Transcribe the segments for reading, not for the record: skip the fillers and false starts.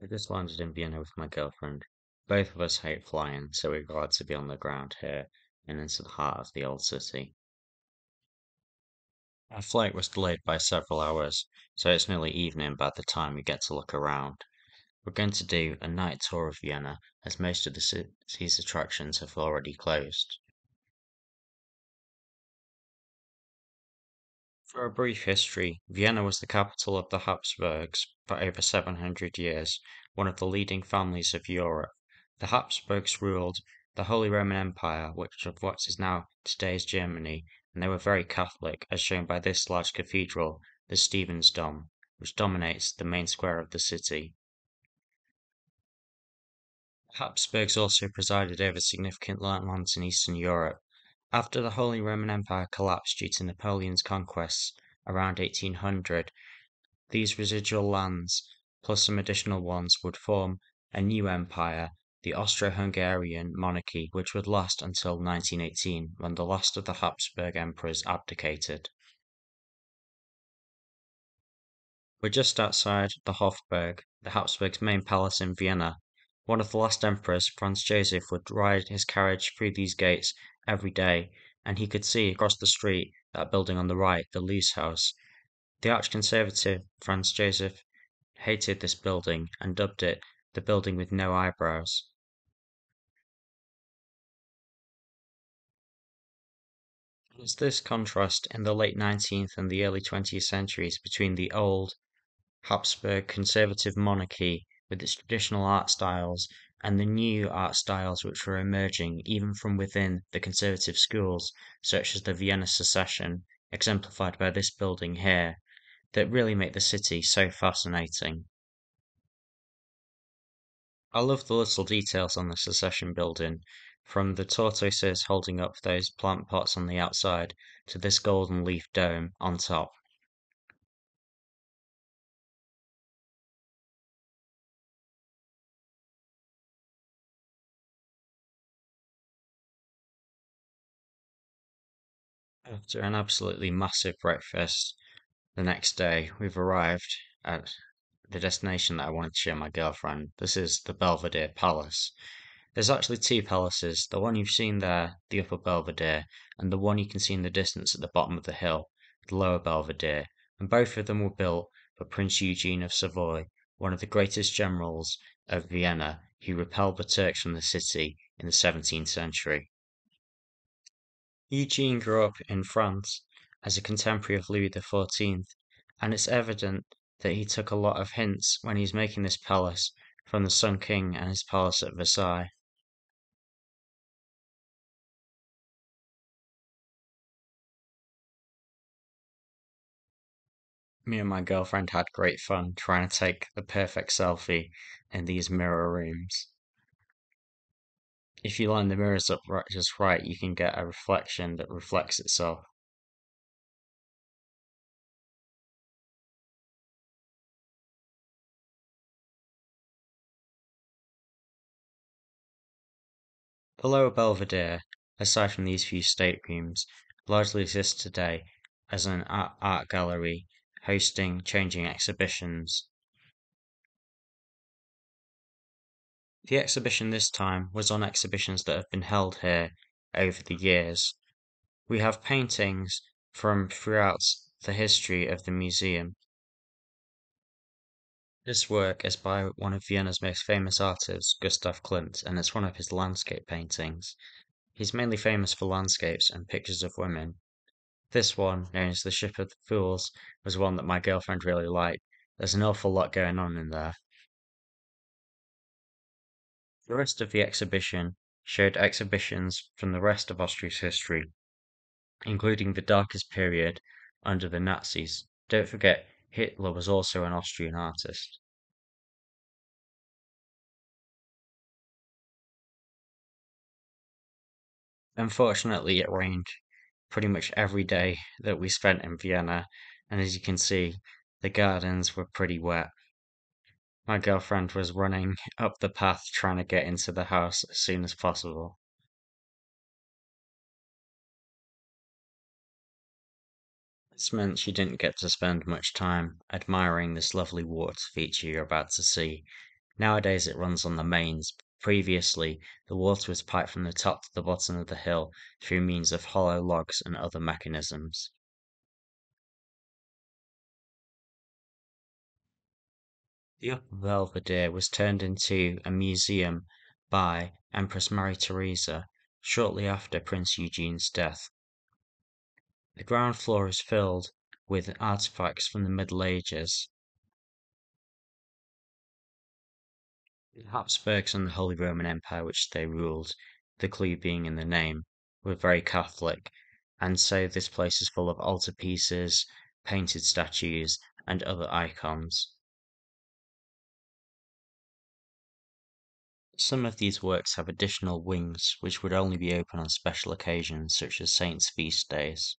I just landed in Vienna with my girlfriend. Both of us hate flying, so we're glad to be on the ground here and into the heart of the old city. Our flight was delayed by several hours, so it's nearly evening by the time we get to look around. We're going to do a night tour of Vienna, as most of the city's attractions have already closed. For a brief history, Vienna was the capital of the Habsburgs for over 700 years, one of the leading families of Europe. The Habsburgs ruled the Holy Roman Empire, which of what is now today's Germany, and they were very Catholic, as shown by this large cathedral, the Stephansdom, which dominates the main square of the city. The Habsburgs also presided over significant landmass in Eastern Europe. After the Holy Roman Empire collapsed due to Napoleon's conquests around 1800, these residual lands, plus some additional ones, would form a new empire, the Austro-Hungarian monarchy, which would last until 1918, when the last of the Habsburg emperors abdicated. We're just outside the Hofburg, the Habsburgs' main palace in Vienna. One of the last emperors, Franz Joseph, would ride his carriage through these gates every day, and he could see across the street that building on the right, the Lose House. The arch-conservative Franz Joseph hated this building and dubbed it the building with no eyebrows. It's this contrast in the late 19th and the early 20th centuries between the old Habsburg conservative monarchy with its traditional art styles and the new art styles which were emerging even from within the conservative schools, such as the Vienna Secession, exemplified by this building here, that really make the city so fascinating. I love the little details on the Secession building, from the tortoises holding up those plant pots on the outside to this golden leaf dome on top. After an absolutely massive breakfast the next day, we've arrived at the destination that I wanted to show my girlfriend. This is the Belvedere Palace. There's actually two palaces, the one you've seen there, the Upper Belvedere, and the one you can see in the distance at the bottom of the hill, the Lower Belvedere, and both of them were built for Prince Eugene of Savoy, one of the greatest generals of Vienna, who repelled the Turks from the city in the 17th century. Eugene grew up in France as a contemporary of Louis XIV, and it's evident that he took a lot of hints when he's making this palace from the Sun King and his palace at Versailles. Me and my girlfriend had great fun trying to take the perfect selfie in these mirror rooms. If you line the mirrors up just right, you can get a reflection that reflects itself. The Lower Belvedere, aside from these few staterooms, largely exists today as an art gallery hosting changing exhibitions. The exhibition this time was on exhibitions that have been held here over the years. We have paintings from throughout the history of the museum. This work is by one of Vienna's most famous artists, Gustav Klimt, and it's one of his landscape paintings. He's mainly famous for landscapes and pictures of women. This one, known as the Ship of the Fools, was one that my girlfriend really liked. There's an awful lot going on in there. The rest of the exhibition showed exhibitions from the rest of Austria's history, including the darkest period under the Nazis. Don't forget, Hitler was also an Austrian artist. Unfortunately, it rained pretty much every day that we spent in Vienna, and as you can see, the gardens were pretty wet. My girlfriend was running up the path trying to get into the house as soon as possible. This meant she didn't get to spend much time admiring this lovely water feature you're about to see. Nowadays it runs on the mains. Previously, the water was piped from the top to the bottom of the hill through means of hollow logs and other mechanisms. The Upper Belvedere was turned into a museum by Empress Marie Theresa shortly after Prince Eugene's death. The ground floor is filled with artifacts from the Middle Ages. The Habsburgs and the Holy Roman Empire, which they ruled, the clue being in the name, were very Catholic, and so this place is full of altarpieces, painted statues, and other icons. Some of these works have additional wings which would only be open on special occasions such as saints' feast days.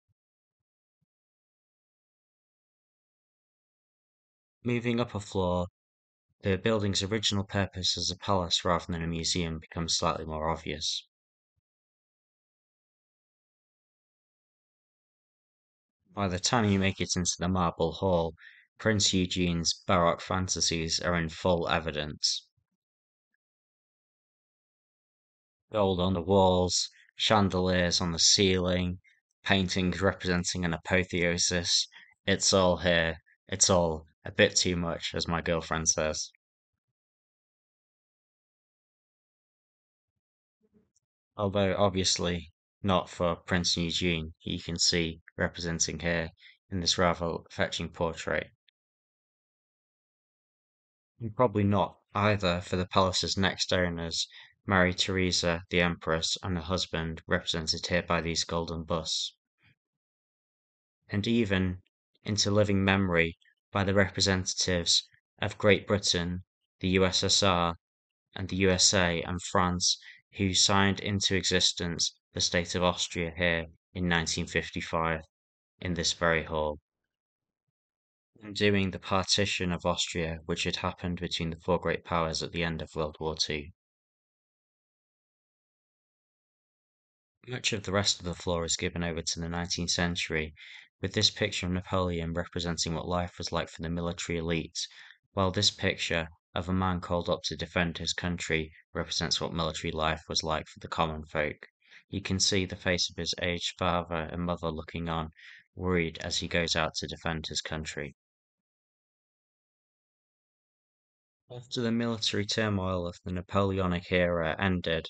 Moving up a floor, the building's original purpose as a palace rather than a museum becomes slightly more obvious. By the time you make it into the marble hall, Prince Eugene's Baroque fantasies are in full evidence. Gold on the walls, chandeliers on the ceiling, paintings representing an apotheosis. It's all here. It's all a bit too much, as my girlfriend says. Although obviously not for Prince Eugene, you can see representing here in this rather fetching portrait. And probably not either for the palace's next owners, Marie Theresa, the Empress, and her husband, represented here by these golden busts, and even into living memory by the representatives of Great Britain, the USSR, and the USA and France, who signed into existence the state of Austria here in 1955 in this very hall, undoing the partition of Austria which had happened between the four great powers at the end of World War II. Much of the rest of the floor is given over to the 19th century, with this picture of Napoleon representing what life was like for the military elite, while this picture of a man called up to defend his country represents what military life was like for the common folk. You can see the face of his aged father and mother looking on, worried as he goes out to defend his country. After the military turmoil of the Napoleonic era ended,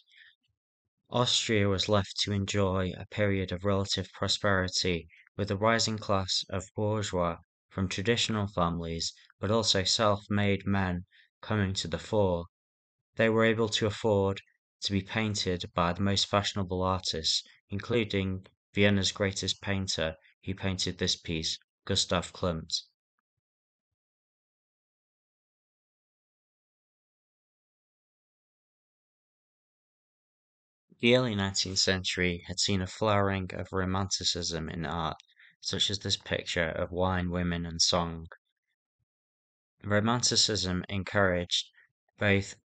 Austria was left to enjoy a period of relative prosperity with a rising class of bourgeois from traditional families, but also self-made men coming to the fore. They were able to afford to be painted by the most fashionable artists, including Vienna's greatest painter who painted this piece, Gustav Klimt. The early 19th century had seen a flowering of romanticism in art, such as this picture of wine, women, and song. Romanticism encouraged both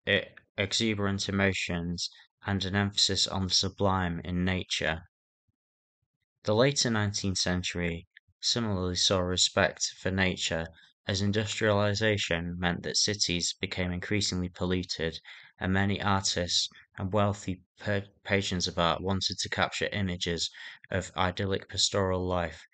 exuberant emotions and an emphasis on the sublime in nature. The later 19th century similarly saw respect for nature as industrialization meant that cities became increasingly polluted, and many artists and wealthy patrons of art wanted to capture images of idyllic pastoral life.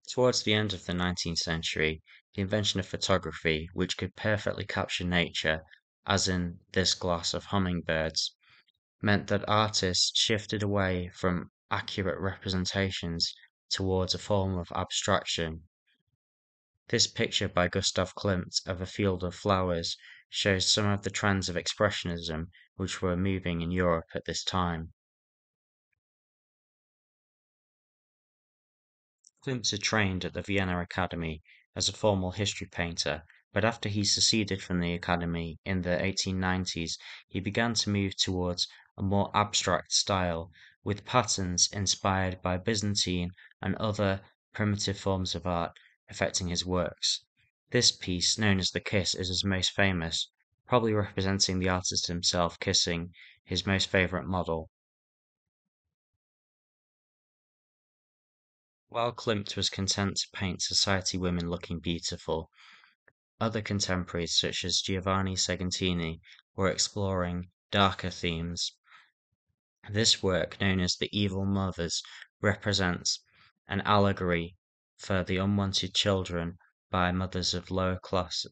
Towards the end of the 19th century, the invention of photography, which could perfectly capture nature, as in this glass of hummingbirds, meant that artists shifted away from accurate representations towards a form of abstraction. This picture by Gustav Klimt of a field of flowers shows some of the trends of expressionism which were moving in Europe at this time. Klimt had trained at the Vienna Academy as a formal history painter, but after he seceded from the academy in the 1890s, he began to move towards a more abstract style, with patterns inspired by Byzantine and other primitive forms of art affecting his works. This piece, known as The Kiss, is his most famous, probably representing the artist himself kissing his most favorite model. While Klimt was content to paint society women looking beautiful, Other contemporaries, such as Giovanni Segantini, were exploring darker themes. This work, known as The Evil Mothers, represents an allegory for the unwanted children by mothers of lower class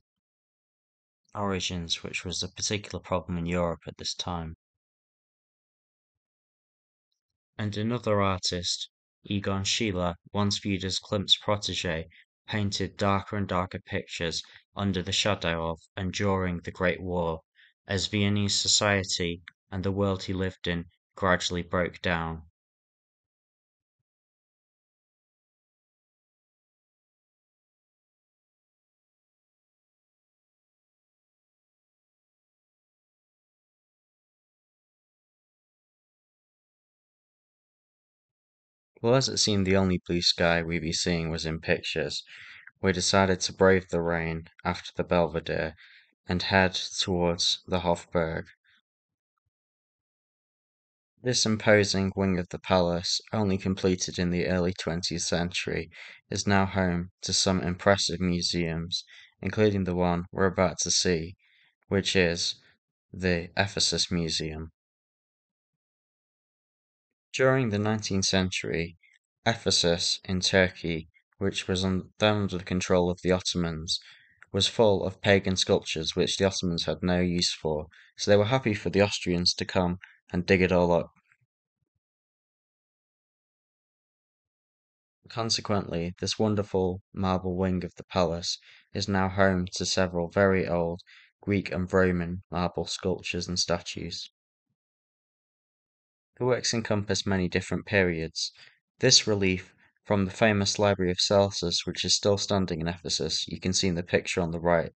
origins, which was a particular problem in Europe at this time. And another artist, Egon Schiele, once viewed as Klimt's protege, painted darker and darker pictures under the shadow of and during the Great War, as Viennese society and the world he lived in gradually broke down. Well, as it seemed the only blue sky we'd be seeing was in pictures, we decided to brave the rain after the Belvedere and head towards the Hofburg. This imposing wing of the palace, only completed in the early 20th century, is now home to some impressive museums, including the one we're about to see, which is the Ephesus Museum. During the 19th century, Ephesus in Turkey, which was then under the control of the Ottomans, was full of pagan sculptures which the Ottomans had no use for, so they were happy for the Austrians to come and dig it all up. Consequently, this wonderful marble wing of the palace is now home to several very old Greek and Roman marble sculptures and statues. The works encompass many different periods. This relief from the famous Library of Celsus, which is still standing in Ephesus, you can see in the picture on the right,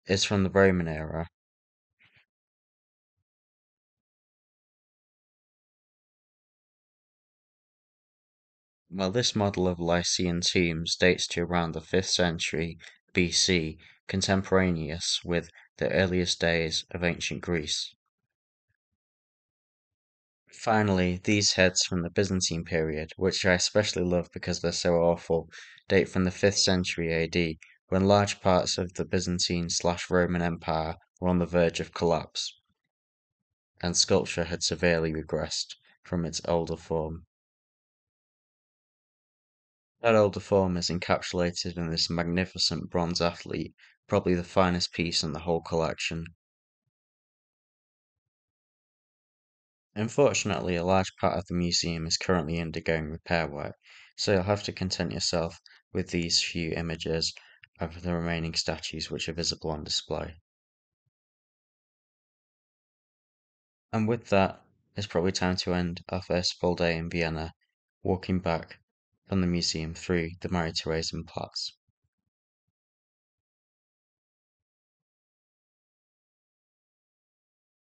is from the Roman era. While this model of Lycian tombs dates to around the 5th century BC, contemporaneous with the earliest days of ancient Greece. Finally, these heads from the Byzantine period, which I especially love because they're so awful, date from the 5th century AD, when large parts of the Byzantine/Roman Empire were on the verge of collapse, and sculpture had severely regressed from its older form. That older form is encapsulated in this magnificent bronze athlete, probably the finest piece in the whole collection. Unfortunately, a large part of the museum is currently undergoing repair work, so you'll have to content yourself with these few images of the remaining statues which are visible on display. And with that, it's probably time to end our first full day in Vienna, walking back from the museum through the Marie-Theresienplatz.